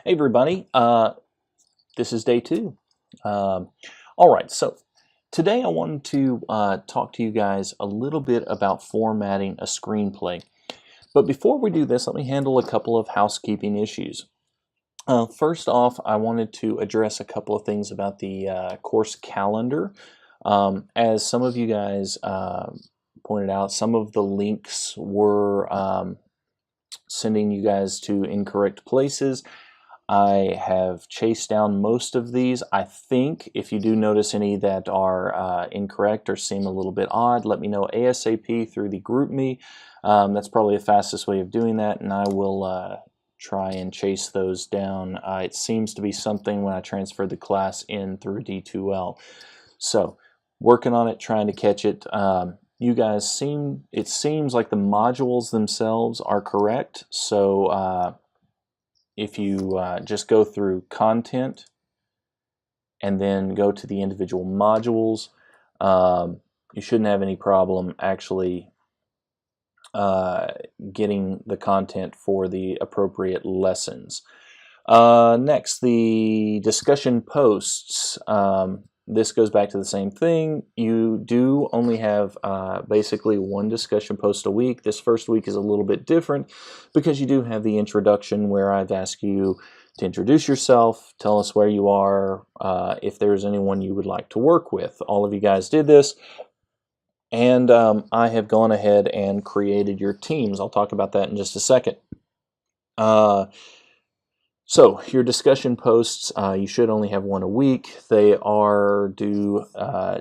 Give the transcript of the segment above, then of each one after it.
Hey everybody, this is day two. All right, so today I wanted to talk to you guys a little bit about formatting a screenplay. But before we do this, let me handle a couple of housekeeping issues. First off, I wanted to address a couple of things about the course calendar. As some of you guys pointed out, some of the links were sending you guys to incorrect places. I have chased down most of these. I think if you do notice any that are incorrect or seem a little bit odd, let me know ASAP through the GroupMe. That's probably the fastest way of doing that, and I will try and chase those down. It seems to be something when I transferred the class in through D2L. So, working on it, trying to catch it. You guys it seems like the modules themselves are correct, so if you just go through content and then go to the individual modules, you shouldn't have any problem actually getting the content for the appropriate lessons. Next, the discussion posts. This goes back to the same thing. You do only have basically one discussion post a week. This first week is a little bit different because you do have the introduction where I've asked you to introduce yourself, tell us where you are, if there's anyone you would like to work with. All of you guys did this, and I have gone ahead and created your teams. I'll talk about that in just a second. So your discussion posts, you should only have one a week. They are due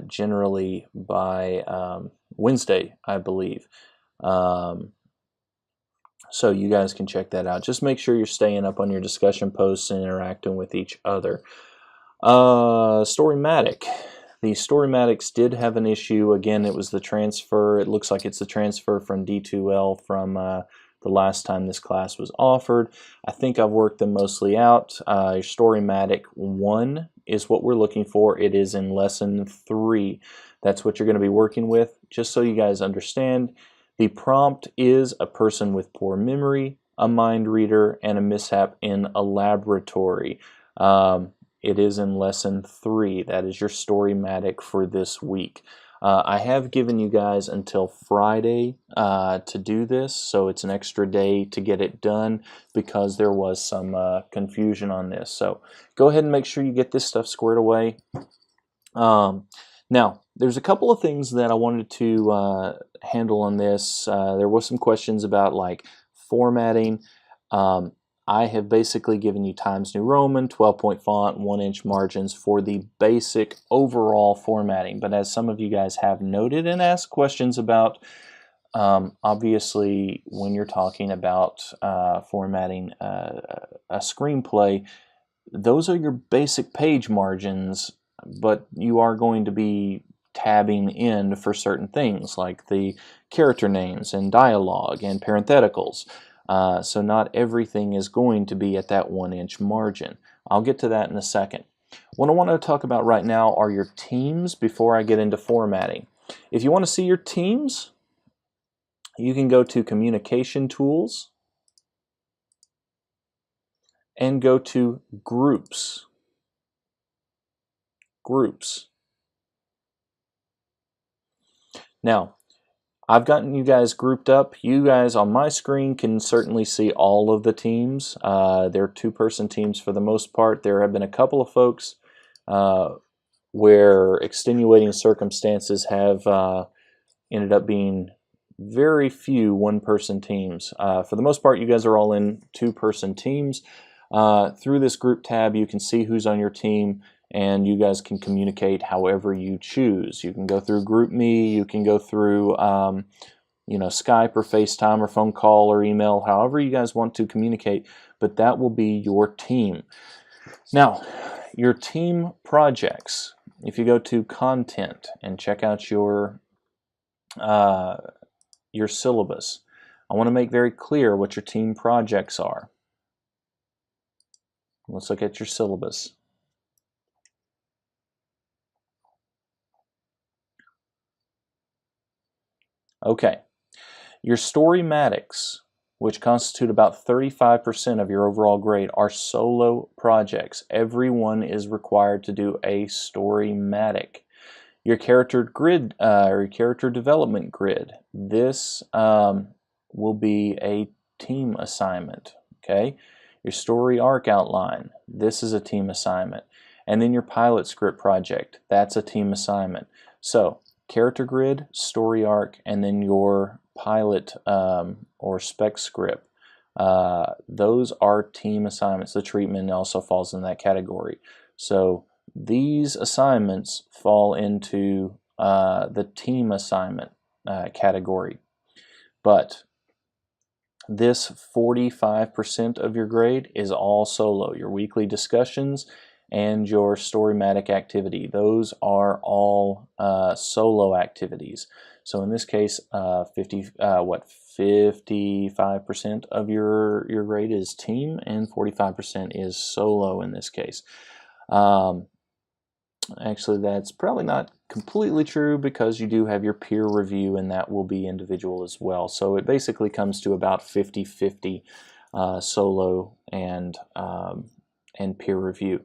generally by Wednesday, I believe. So you guys can check that out. Just make sure you're staying up on your discussion posts and interacting with each other. Storymatic. The Storymatics did have an issue. Again, it was the transfer. It looks like it's the transfer from D2L from the last time this class was offered. I think I've worked them mostly out. Your Storymatic 1 is what we're looking for. It is in lesson 3. That's what you're going to be working with. Just so you guys understand, the prompt is a person with poor memory, a mind reader, and a mishap in a laboratory. It is in lesson 3. That is your Storymatic for this week. I have given you guys until Friday to do this, so it's an extra day to get it done because there was some confusion on this. So go ahead and make sure you get this stuff squared away. Now, there's a couple of things that I wanted to handle on this. There was some questions about like formatting. I have basically given you Times New Roman, 12-point font, 1-inch margins for the basic overall formatting. But as some of you guys have noted and asked questions about, obviously when you're talking about formatting a screenplay, those are your basic page margins, but you are going to be tabbing in for certain things like the character names and dialogue and parentheticals. So not everything is going to be at that 1-inch margin. I'll get to that in a second. What I want to talk about right now are your teams before I get into formatting. If you want to see your teams, you can go to Communication Tools and go to Groups. Groups. Now, I've gotten you guys grouped up. You guys on my screen can certainly see all of the teams. They're 2-person teams for the most part. There have been a couple of folks where extenuating circumstances have ended up being very few 1-person teams. For the most part, you guys are all in 2-person teams. Through this group tab, you can see who's on your team, and you guys can communicate however you choose. You can go through GroupMe, you can go through Skype or FaceTime or phone call or email, however you guys want to communicate, but that will be your team. Now, your team projects, if you go to Content and check out your syllabus, I want to make very clear what your team projects are. Let's look at your syllabus. Okay, your Storymatics which constitute about 35% of your overall grade, are solo projects. Everyone is required to do a storymatic. Your character grid, or your character development grid, this will be a team assignment, okay? Your story arc outline, this is a team assignment. And then your pilot script project, that's a team assignment. So, character grid, story arc, and then your pilot or spec script. Those are team assignments. The treatment also falls in that category. So these assignments fall into the team assignment category. But this 45% of your grade is all solo. Your weekly discussions and your storymatic activity, those are all solo activities. So in this case, 55% of your grade is team and 45% is solo in this case. Actually, that's probably not completely true because you do have your peer review, and that will be individual as well. So it basically comes to about 50-50 solo and peer review.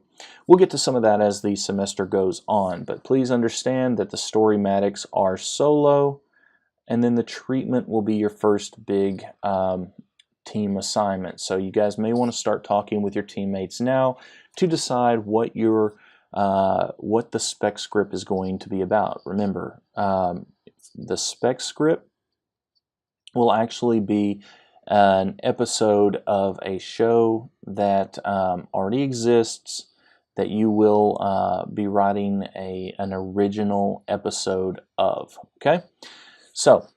We'll get to some of that as the semester goes on, but please understand that the storymatics are solo, and then the treatment will be your first big team assignment. So you guys may want to start talking with your teammates now to decide what the spec script is going to be about. Remember, the spec script will actually be an episode of a show that already exists that you will be writing an original episode of. Okay, so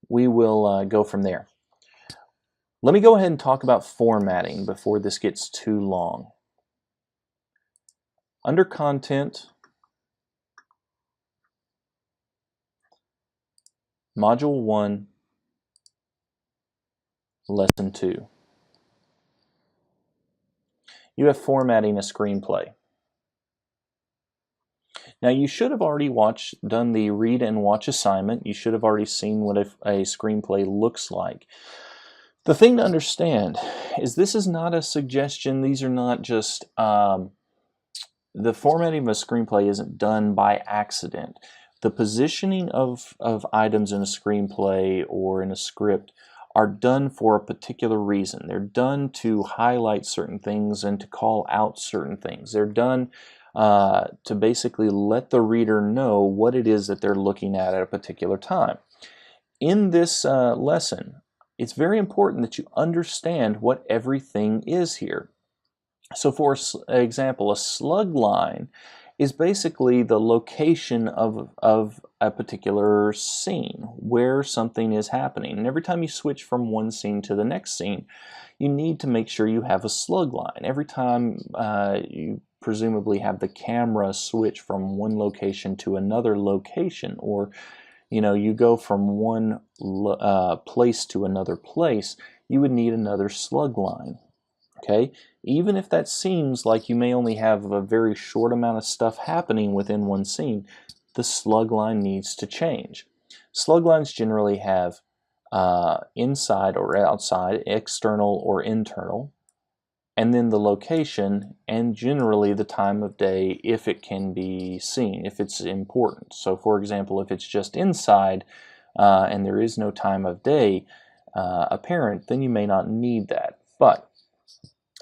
we will go from there. Let me go ahead and talk about formatting before this gets too long. Under Content, Module 1, Lesson 2. You have formatting a screenplay. Now you should have already done the read and watch assignment. You should have already seen what a screenplay looks like. The thing to understand is this is not a suggestion. These are not just, the formatting of a screenplay isn't done by accident. The positioning of items in a screenplay or in a script are done for a particular reason. They're done to highlight certain things and to call out certain things. They're done to basically let the reader know what it is that they're looking at a particular time. In this lesson, it's very important that you understand what everything is here. So for example, a slug line is basically the location of a particular scene where something is happening. And every time you switch from one scene to the next scene, you need to make sure you have a slug line. Every time you presumably have the camera switch from one location to another location, or you go from one place to another place, you would need another slug line. Okay, even if that seems like you may only have a very short amount of stuff happening within one scene, the slug line needs to change. Slug lines generally have inside or outside, external or internal, and then the location, and generally the time of day if it can be seen, if it's important. So for example, if it's just inside and there is no time of day apparent, then you may not need that. But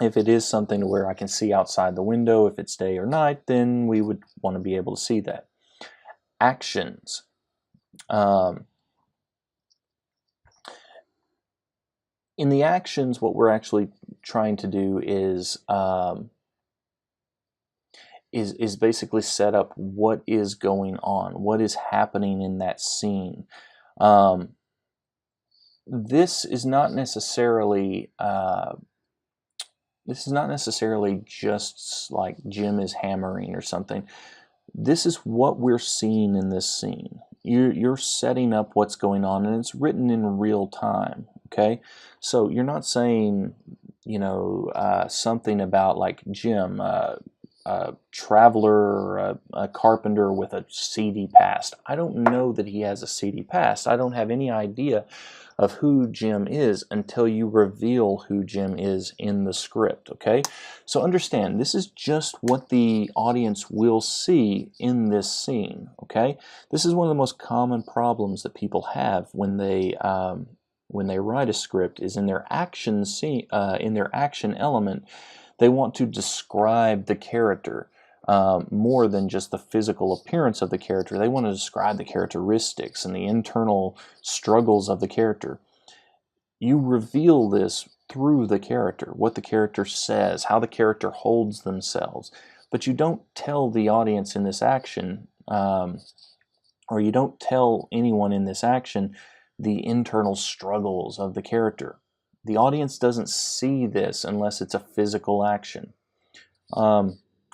if it is something where I can see outside the window, if it's day or night, then we would want to be able to see that. Actions. In the actions, what we're actually trying to do is basically set up what is going on, what is happening in that scene. This is not necessarily just like Jim is hammering or something. This is what we're seeing in this scene. You're setting up what's going on, and it's written in real time. Okay, so you're not saying, something about like Jim, a traveler or a carpenter with a seedy past. I don't know that he has a seedy past. I don't have any idea of who Jim is until you reveal who Jim is in the script, okay? So understand, this is just what the audience will see in this scene, okay? This is one of the most common problems that people have when they write a script, is in their action scene, in their action element, they want to describe the character more than just the physical appearance of the character. They want to describe the characteristics and the internal struggles of the character. You reveal this through the character, what the character says, how the character holds themselves, but you don't tell the audience in this action, or you don't tell anyone in this action the internal struggles of the character. The audience doesn't see this unless it's a physical action.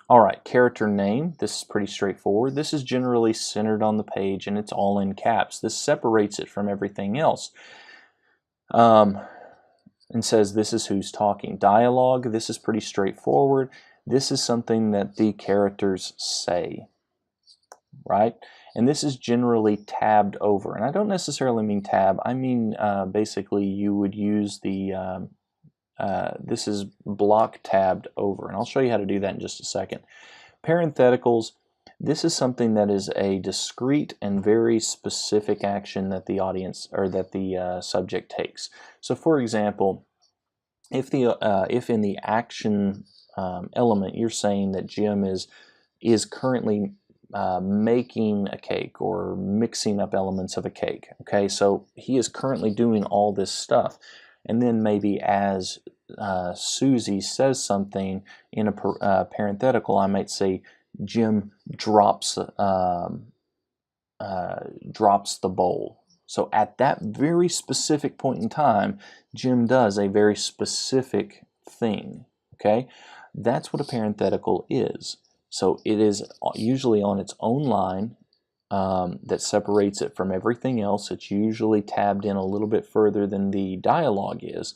All right, character name. This is pretty straightforward. This is generally centered on the page and it's all in caps. This separates it from everything else. And says this is who's talking. Dialogue, this is pretty straightforward. This is something that the characters say, right? And this is generally tabbed over. And I don't necessarily mean tab. I mean basically you would use the, this is block tabbed over. And I'll show you how to do that in just a second. Parentheticals, this is something that is a discrete and very specific action that the audience, or that the subject takes. So for example, if in the action element you're saying that Jim is currently making a cake or mixing up elements of a cake, okay, so he is currently doing all this stuff, and then maybe as Susie says something in a parenthetical, I might say Jim drops the bowl. So at that very specific point in time, Jim does a very specific thing, okay? That's what a parenthetical is. So it is usually on its own line that separates it from everything else. It's usually tabbed in a little bit further than the dialogue is,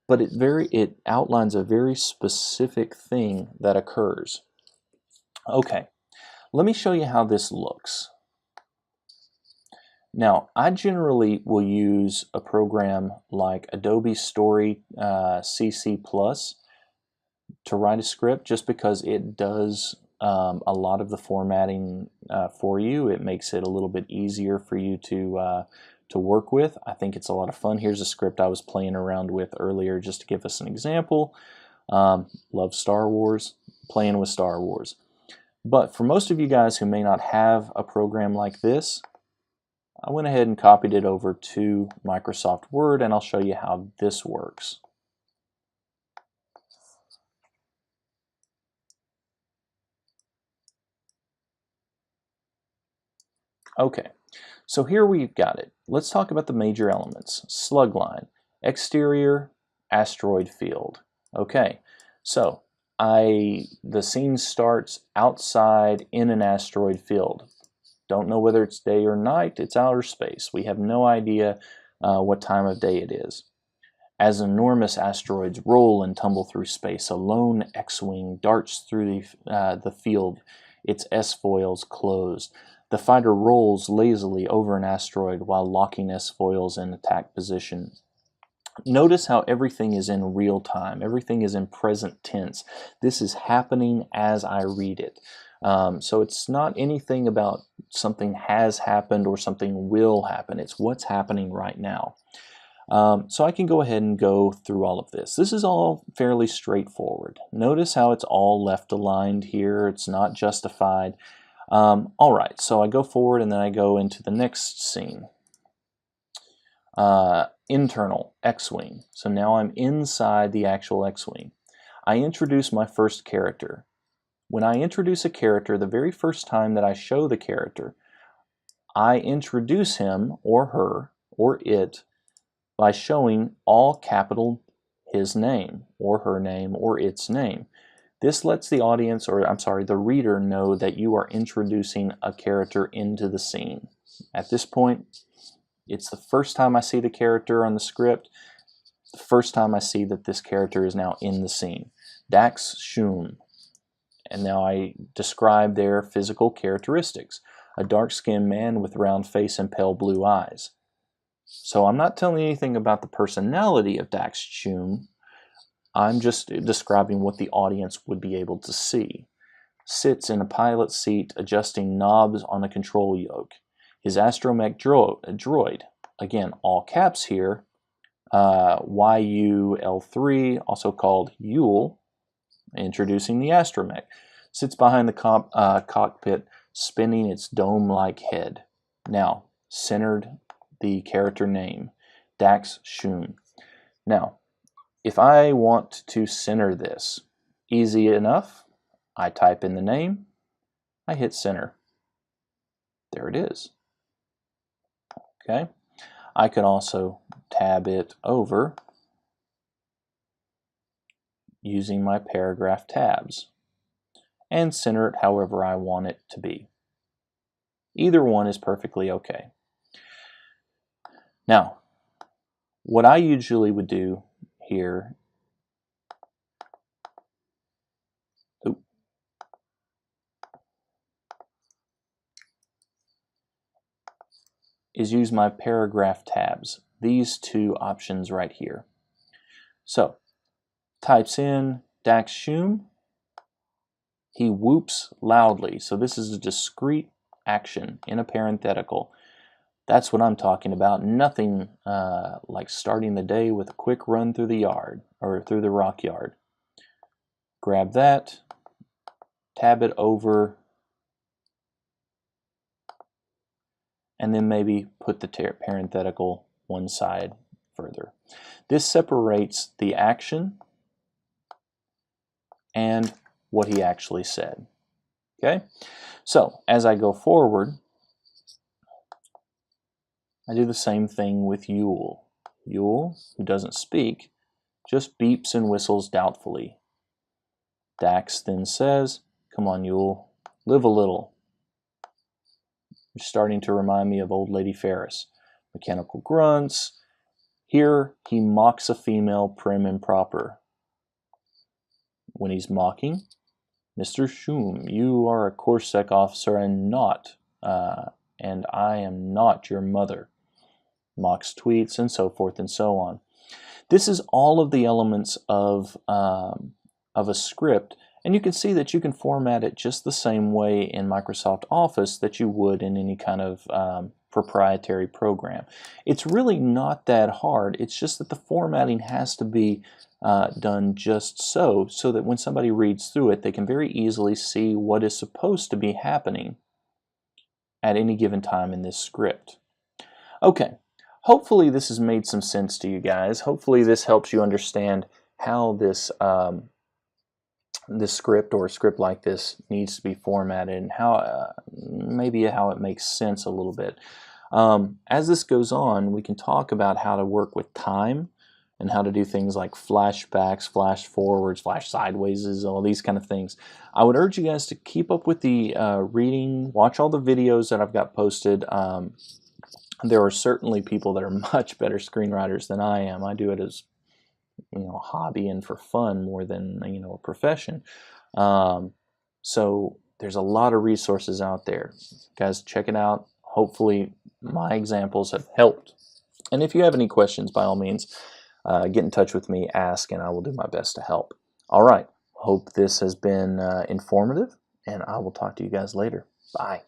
but it outlines a very specific thing that occurs. Okay, let me show you how this looks. Now, I generally will use a program like Adobe Story CC Plus to write a script, just because it does a lot of the formatting for you. It makes it a little bit easier for you to work with. I think it's a lot of fun. Here's a script I was playing around with earlier just to give us an example. Love Star Wars, playing with Star Wars. But for most of you guys who may not have a program like this, I went ahead and copied it over to Microsoft Word, and I'll show you how this works. Okay, so here we've got it. Let's talk about the major elements. Slug line, exterior, asteroid field. Okay, so the scene starts outside in an asteroid field. Don't know whether it's day or night. It's outer space. We have no idea what time of day it is. As enormous asteroids roll and tumble through space, a lone X-wing darts through the field, its S-foils closed. The fighter rolls lazily over an asteroid while locking S-foils in attack position. Notice how everything is in real time. Everything is in present tense. This is happening as I read it. So it's not anything about something has happened or something will happen. It's what's happening right now. So I can go ahead and go through all of this. This is all fairly straightforward. Notice how it's all left aligned here. It's not justified. All right, so I go forward and then I go into the next scene. Internal X-wing. So now I'm inside the actual X-wing. I introduce my first character. When I introduce a character, the very first time that I show the character, I introduce him or her or it by showing all capital his name or her name or its name. This lets the audience, or I'm sorry, the reader know that you are introducing a character into the scene. At this point, it's the first time I see the character on the script, the first time I see that this character is now in the scene. Dax Shum. And now I describe their physical characteristics. A dark-skinned man with round face and pale blue eyes. So I'm not telling you anything about the personality of Dax Shum. I'm just describing what the audience would be able to see. Sits in a pilot seat adjusting knobs on a control yoke. His astromech droid, again, all caps here, YUL3, also called Yule, introducing the astromech, sits behind the cockpit, spinning its dome-like head. Now, centered the character name, Dax Shum. Now, if I want to center this, easy enough. I type in the name, I hit center. There it is. Okay. I can also tab it over using my paragraph tabs and center it however I want it to be. Either one is perfectly okay. Now, what I usually would do here is use my paragraph tabs, these two options right here. So, types in Dax Shum, he whoops loudly. So this is a discrete action in a parenthetical. That's what I'm talking about. Nothing like starting the day with a quick run through the yard or through the rock yard. Grab that, tab it over, and then maybe put the parenthetical one side further. This separates the action and what he actually said. Okay? So, as I go forward, I do the same thing with Yule. Yule, who doesn't speak, just beeps and whistles doubtfully. Dax then says, "Come on, Yule, live a little." You're starting to remind me of Old Lady Ferris. Mechanical grunts. Here, he mocks a female prim and proper. When he's mocking, "Mr. Shum, you are a Corpsec officer and I am not your mother." Mocks tweets and so forth and so on. This is all of the elements of a script, and you can see that you can format it just the same way in Microsoft Office that you would in any kind of proprietary program. It's really not that hard. It's just that the formatting has to be done just so that when somebody reads through it, they can very easily see what is supposed to be happening at any given time in this script. Okay, hopefully this has made some sense to you guys. Hopefully this helps you understand how this this script or a script like this needs to be formatted and how maybe how it makes sense a little bit. As this goes on, we can talk about how to work with time and how to do things like flashbacks, flash forwards, flash sideways, all these kind of things. I would urge you guys to keep up with the reading, watch all the videos that I've got posted. There are certainly people that are much better screenwriters than I am. I do it as hobby and for fun more than a profession. So there's a lot of resources out there. Guys, check it out. Hopefully my examples have helped. And if you have any questions, by all means, get in touch with me, ask, and I will do my best to help. All right. Hope this has been informative, and I will talk to you guys later. Bye.